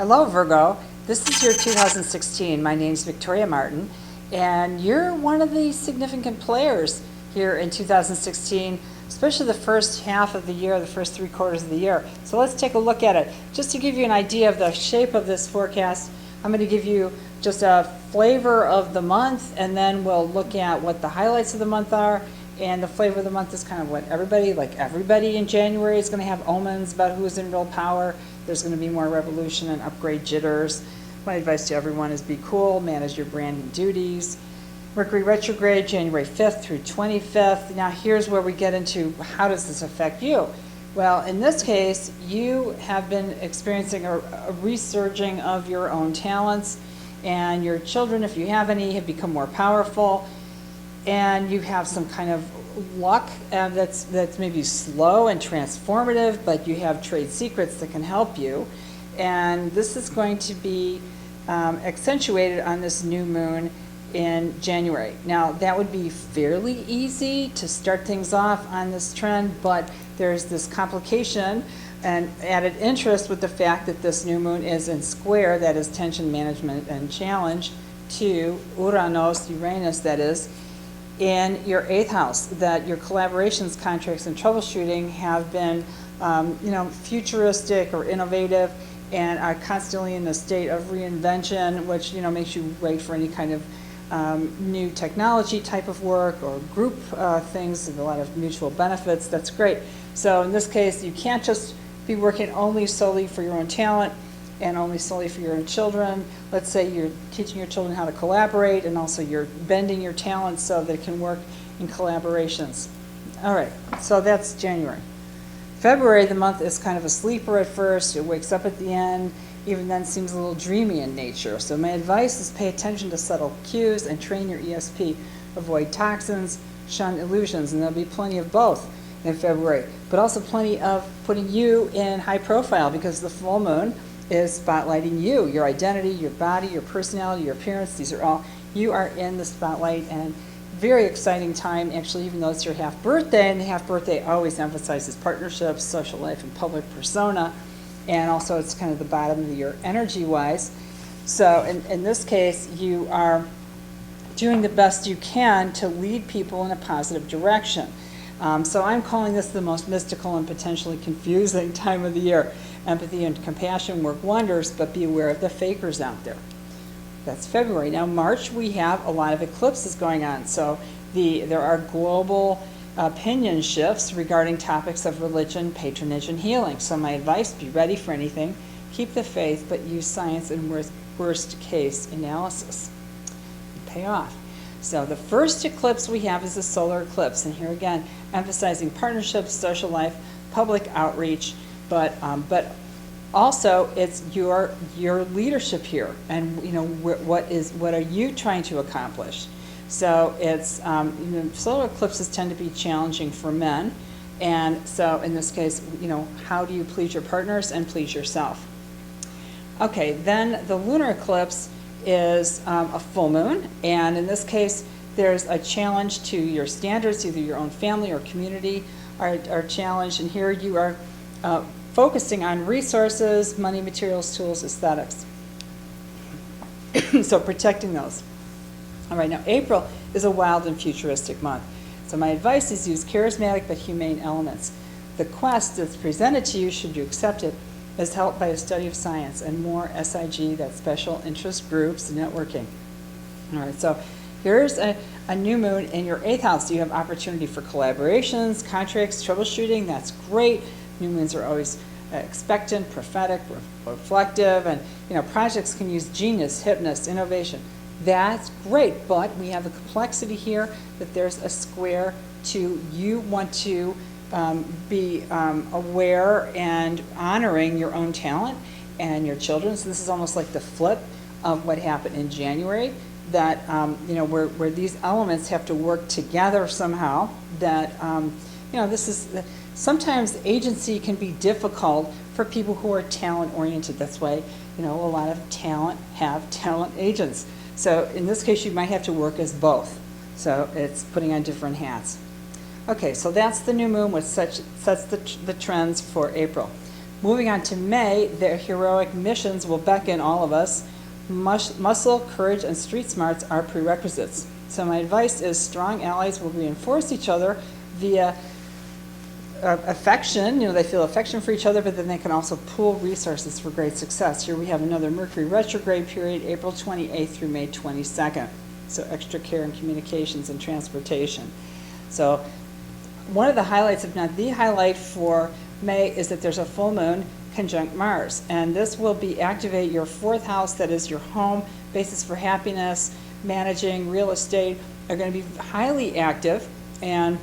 Hello, Virgo. This is your 2016. My name's Victoria Martin, and you're one of the significant players here in 2016, especially the first half of the year, the first 3 quarters of the year. So let's take a look at it. Just to give you an idea of the shape of this forecast, I'm going to give you just a flavor of the month, and then we'll look at what the highlights of the month are. And the flavor of the month is kind of what everybody in January is going to have omens about who's in real power. There's going to be more revolution and upgrade jitters. My advice to everyone is be cool, manage your brand and duties. Mercury retrograde, January 5th through 25th. Now here's where we get into how does this affect you? Well, in this case, you have been experiencing a resurging of your own talents, and your children, if you have any, have become more powerful. And you have some kind of luck that's maybe slow and transformative, but you have trade secrets that can help you. And this is going to be accentuated on this new moon in January. Now, that would be fairly easy to start things off on this trend, but there's this complication and added interest with the fact that this new moon is in square, that is tension management and challenge, to Uranus, that is, in your 8th house, that your collaborations, contracts, and troubleshooting have been, futuristic or innovative, and are constantly in a state of reinvention, which makes you wait for any kind of new technology type of work or group things with a lot of mutual benefits. That's great. So in this case, you can't just be working only solely for your own talent and only solely for your own children. Let's say you're teaching your children how to collaborate, and also you're bending your talents so that it can work in collaborations. All right, so that's January. February, the month is kind of a sleeper at first. It wakes up at the end, even then seems a little dreamy in nature. So my advice is pay attention to subtle cues and train your ESP. Avoid toxins, shun illusions, and there'll be plenty of both in February, but also plenty of putting you in high profile, because the full moon is spotlighting you, your identity, your body, your personality, your appearance. These are all, you are in the spotlight, and very exciting time, actually, even though it's your half birthday, and the half birthday always emphasizes partnerships, social life, and public persona, and also it's kind of the bottom of the year energy-wise. So in this case, you are doing the best you can to lead people in a positive direction. So I'm calling this the most mystical and potentially confusing time of the year. Empathy and compassion work wonders, but be aware of the fakers out there. That's February. Now March, we have a lot of eclipses going on. So there are global opinion shifts regarding topics of religion, patronage, and healing. So my advice, be ready for anything. Keep the faith, but use science in worst case analysis. Pay off. So the first eclipse we have is a solar eclipse, and here again, emphasizing partnerships, social life, public outreach, but also it's your leadership here, and what are you trying to accomplish? So it's solar eclipses tend to be challenging for men, and so in this case, how do you please your partners and please yourself? Okay, then the lunar eclipse is a full moon, and in this case there's a challenge to your standards, either your own family or community are challenged, and here you are focusing on resources, money, materials, tools, aesthetics. So protecting those. All right, now April is a wild and futuristic month. So my advice is use charismatic but humane elements. The quest that's presented to you, should you accept it, is helped by a study of science and more SIG, that's special interest groups, networking. All right, so here's a new moon in your 8th house. You have opportunity for collaborations, contracts, troubleshooting. That's great. New moons are always expectant, prophetic, reflective, and projects can use genius, hypnosis, innovation. That's great, but we have the complexity here that there's a square to you want to be aware and honoring your own talent and your children. So this is almost like the flip of what happened in January, that where these elements have to work together somehow. That this is sometimes agency can be difficult for people who are talent oriented. That's why a lot of talent have talent agents. So in this case, you might have to work as both. So it's putting on different hats. Okay, so that's the new moon, which sets the trends for April. Moving on to May, their heroic missions will beckon all of us. Muscle, courage, and street smarts are prerequisites. So my advice is strong allies will reinforce each other via affection. They feel affection for each other, but then they can also pool resources for great success. Here we have another Mercury retrograde period, April 28th through May 22nd. So extra care in communications and transportation. So one of the highlights, if not the highlight for May, is that there's a full moon conjunct Mars. And this will activate your fourth house, that is your home, basis for happiness, managing, real estate, are going to be highly active. And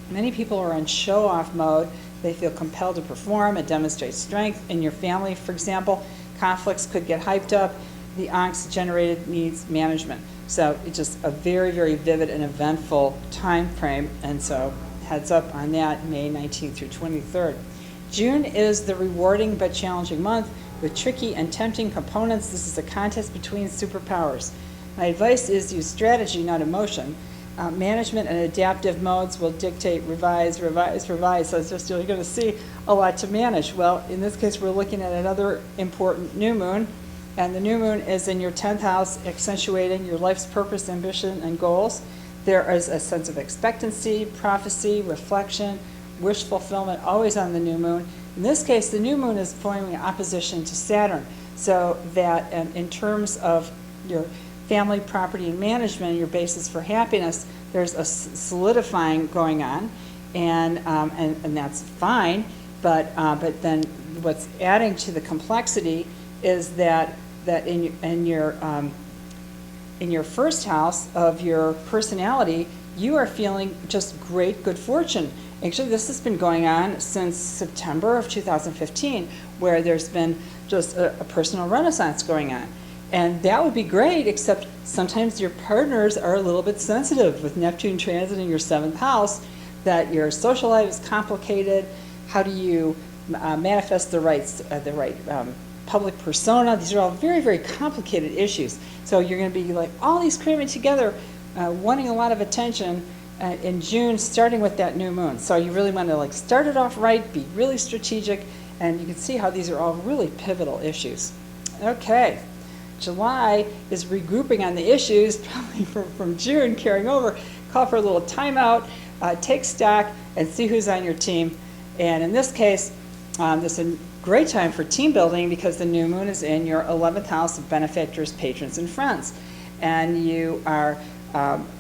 many people are in show-off mode. They feel compelled to perform and demonstrate strength. In your family, for example, conflicts could get hyped up. The angst generated needs management. So it's just a very, very vivid and eventful time frame. And so heads up on that, May 19th through 23rd. June is the rewarding but challenging month with tricky and tempting components. This is a contest between superpowers. My advice is use strategy, not emotion. Management and adaptive modes will dictate revise, revise, revise. So it's just you're going to see a lot to manage. Well, in this case, we're looking at another important new moon, and the new moon is in your 10th house, accentuating your life's purpose, ambition, and goals. There is a sense of expectancy, prophecy, reflection, wish fulfillment, always on the new moon. In this case, the new moon is forming opposition to Saturn, so that in terms of your family, property, and management, your basis for happiness, there's a solidifying going on, and that's fine. But then what's adding to the complexity is that in your first house of your personality, you are feeling just great good fortune. Actually, this has been going on since September of 2015, where there's been just a personal renaissance going on. And that would be great, except sometimes your partners are a little bit sensitive with Neptune transit in your 7th house, that your social life is complicated. How do you manifest the right public persona? These are all very, very complicated issues. So you're going to be like all these cramming together, wanting a lot of attention in June, starting with that new moon. So you really want to start it off right, be really strategic, and you can see how these are all really pivotal issues. Okay. July is regrouping on the issues, probably from June carrying over. Call for a little timeout, take stock, and see who's on your team. And in this case, this is a great time for team building because the new moon is in your 11th house of benefactors, patrons, and friends. And you are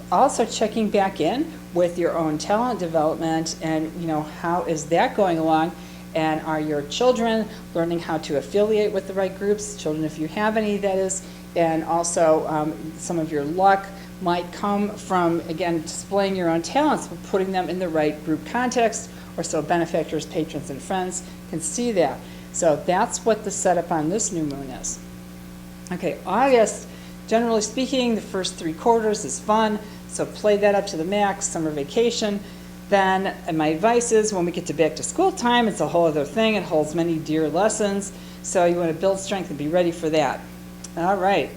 also checking back in with your own talent development, and how is that going along? And are your children learning how to affiliate with the right groups? Children, if you have any, that is. And also some of your luck might come from, again, displaying your own talents, but putting them in the right group context, or so benefactors, patrons, and friends can see that. So that's what the setup on this new moon is. Okay, August, generally speaking, the first 3 quarters is fun, so play that up to the max, summer vacation. Then my advice is when we get to back to school time, it's a whole other thing. It holds many dear lessons. So you want to build strength and be ready for that. All right.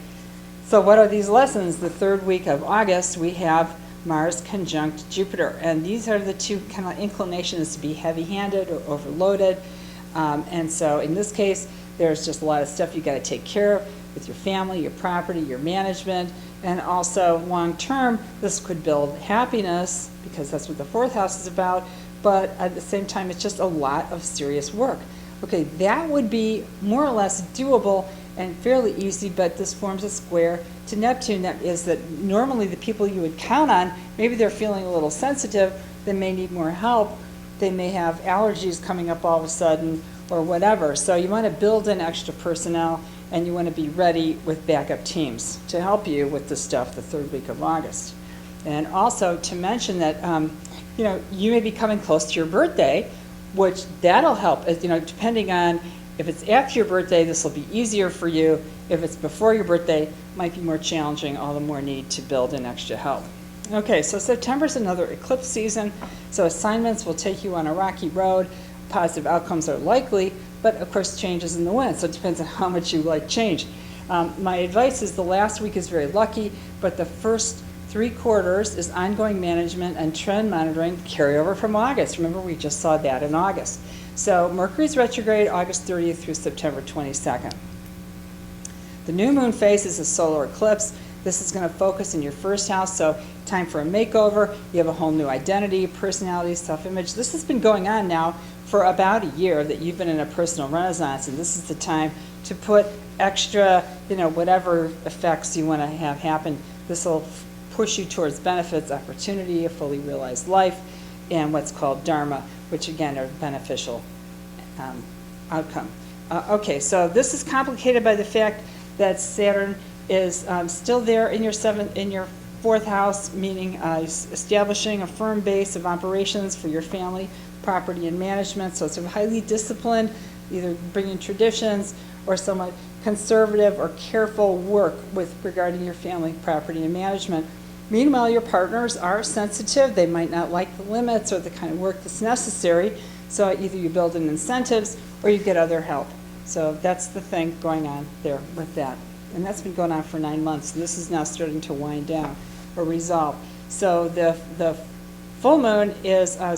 So what are these lessons? The 3rd week of August, we have Mars conjunct Jupiter. And these are the 2 kind of inclinations to be heavy-handed or overloaded. And so in this case, there's just a lot of stuff you got to take care of with your family, your property, your management. And also long-term, this could build happiness because that's what the 4th house is about, but at the same time, it's just a lot of serious work. Okay, that would be more or less doable and fairly easy, but this forms a square to Neptune. That is that normally the people you would count on, maybe they're feeling a little sensitive, they may need more help, they may have allergies coming up all of a sudden or whatever. So you want to build in extra personnel, and you want to be ready with backup teams to help you with this stuff the 3rd week of August. And also to mention that, you may be coming close to your birthday, which that'll help. Depending on if it's after your birthday, this will be easier for you. If it's before your birthday, it might be more challenging, all the more need to build in extra help. Okay, so September's another eclipse season, so assignments will take you on a rocky road. Positive outcomes are likely, but of course changes in the wind, so it depends on how much you like change. My advice is the last week is very lucky, but the first 3/4 is ongoing management and trend monitoring carryover from August. Remember, we just saw that in August. So Mercury's retrograde August 30th through September 22nd. The new moon phase is a solar eclipse. This is going to focus in your first house, so time for a makeover. You have a whole new identity, personality, self-image. This has been going on now for about a year that you've been in a personal renaissance, and this is the time to put extra, whatever effects you want to have happen. This will push you towards benefits, opportunity, a fully realized life, and what's called dharma, which again are beneficial outcome. Okay, so this is complicated by the fact that Saturn is still there in your fourth house, meaning establishing a firm base of operations for your family, property, and management. So it's a highly disciplined, either bringing traditions or somewhat conservative or careful work with regarding your family, property, and management. Meanwhile, your partners are sensitive. They might not like the limits or the kind of work that's necessary. So either you build in incentives or you get other help. So that's the thing going on there with that. And that's been going on for 9 months. And this is now starting to wind down or resolve. So the full moon is a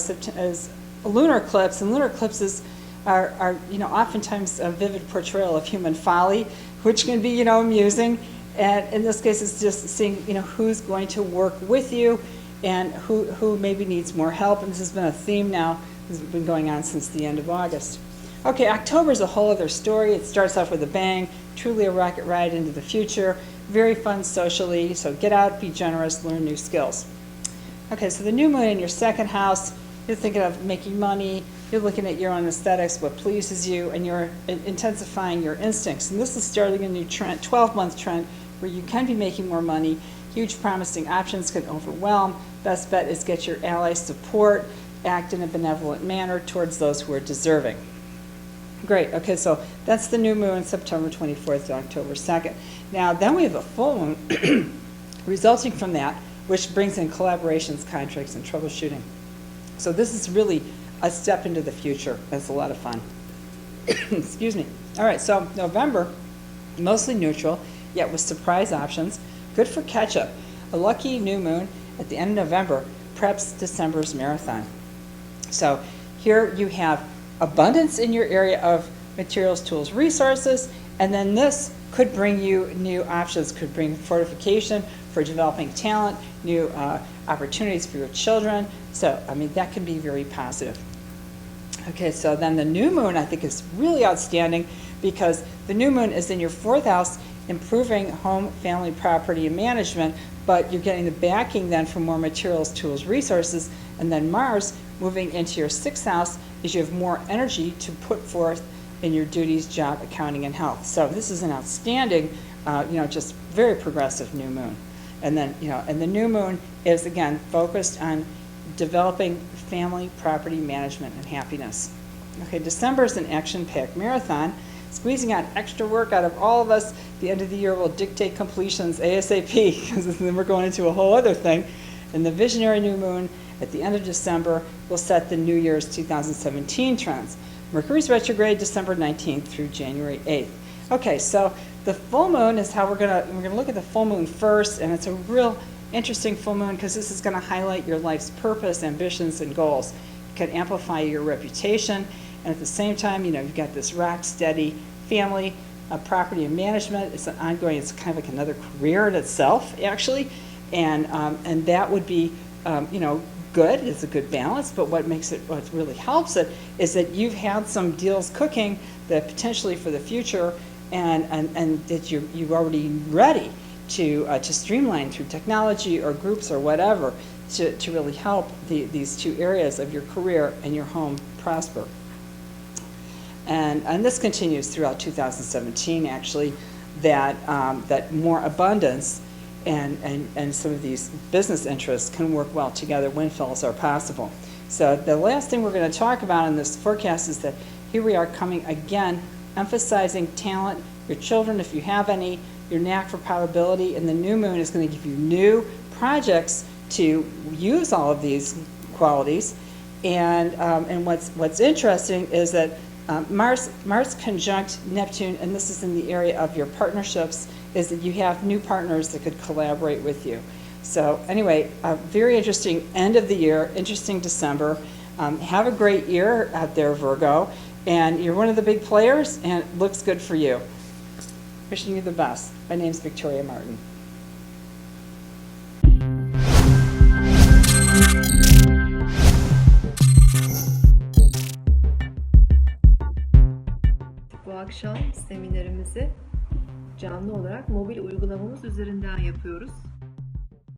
lunar eclipse, and lunar eclipses are oftentimes a vivid portrayal of human folly, which can be amusing. And in this case, it's just seeing who's going to work with you and who maybe needs more help. And this has been a theme now. This has been going on since the end of August. Okay, October is a whole other story. It starts off with a bang, truly a rocket ride into the future, very fun socially. So get out, be generous, learn new skills. Okay, so the new moon in your second house, you're thinking of making money, you're looking at your own aesthetics, what pleases you, and you're intensifying your instincts. And this is starting a new trend, 12-month trend, where you can be making more money. Huge promising options can overwhelm. Best bet is get your allies' support, act in a benevolent manner towards those who are deserving. Great, okay, so that's the new moon, September 24th to October 2nd. Now, then we have a full moon resulting from that, which brings in collaborations, contracts, and troubleshooting. So this is really a step into the future. That's a lot of fun. Excuse me. All right, so November, mostly neutral, yet with surprise options. Good for catch-up. A lucky new moon at the end of November preps December's marathon. So here you have abundance in your area of materials, tools, resources, and then this could bring you new options, could bring fortification for developing talent, new opportunities for your children. So, that can be very positive. Okay, so then the new moon, I think, is really outstanding because the new moon is in your fourth house, improving home, family, property, and management, but you're getting the backing then for more materials, tools, resources, and then Mars moving into your sixth house as you have more energy to put forth in your duties, job, accounting, and health. So this is an outstanding, just very progressive new moon. And then, and the new moon is, again, focused on developing family, property, management, and happiness. Okay, December is an action-packed marathon, squeezing out extra work out of all of us. The end of the year will dictate completions ASAP, because then we're going into a whole other thing. And the visionary new moon at the end of December will set the New Year's 2017 trends. Mercury's retrograde December 19th through January 8th. Okay, so the full moon is how we're gonna look at the full moon first, and it's a real interesting full moon because this is going to highlight your life's purpose, ambitions, and goals. It can amplify your reputation, and at the same time, you've got this rock steady family, property, and management. It's an ongoing. It's kind of like another career in itself, actually, and that would be, good. It's a good balance. But what really helps it is that you've had some deals cooking that potentially for the future, and that you're already ready to streamline through technology or groups or whatever to really help these two areas of your career and your home prosper. And this continues throughout 2017, actually, that more abundance and some of these business interests can work well together. Windfalls are possible. So the last thing we're going to talk about in this forecast is that here we are coming again, emphasizing talent, your children if you have any, your knack for probability, and the new moon is going to give you new projects to use all of these qualities. And what's interesting is that Mars conjunct Neptune, and this is in the area of your partnerships, is that you have new partners that could collaborate with you. So anyway, a very interesting end of the year, interesting December. Have a great year out there, Virgo, and you're one of the big players, and it looks good for you. Wishing you the best. My name's Victoria Martin. Bu akşam seminerimizi canlı olarak mobil uygulamamız üzerinden yapıyoruz.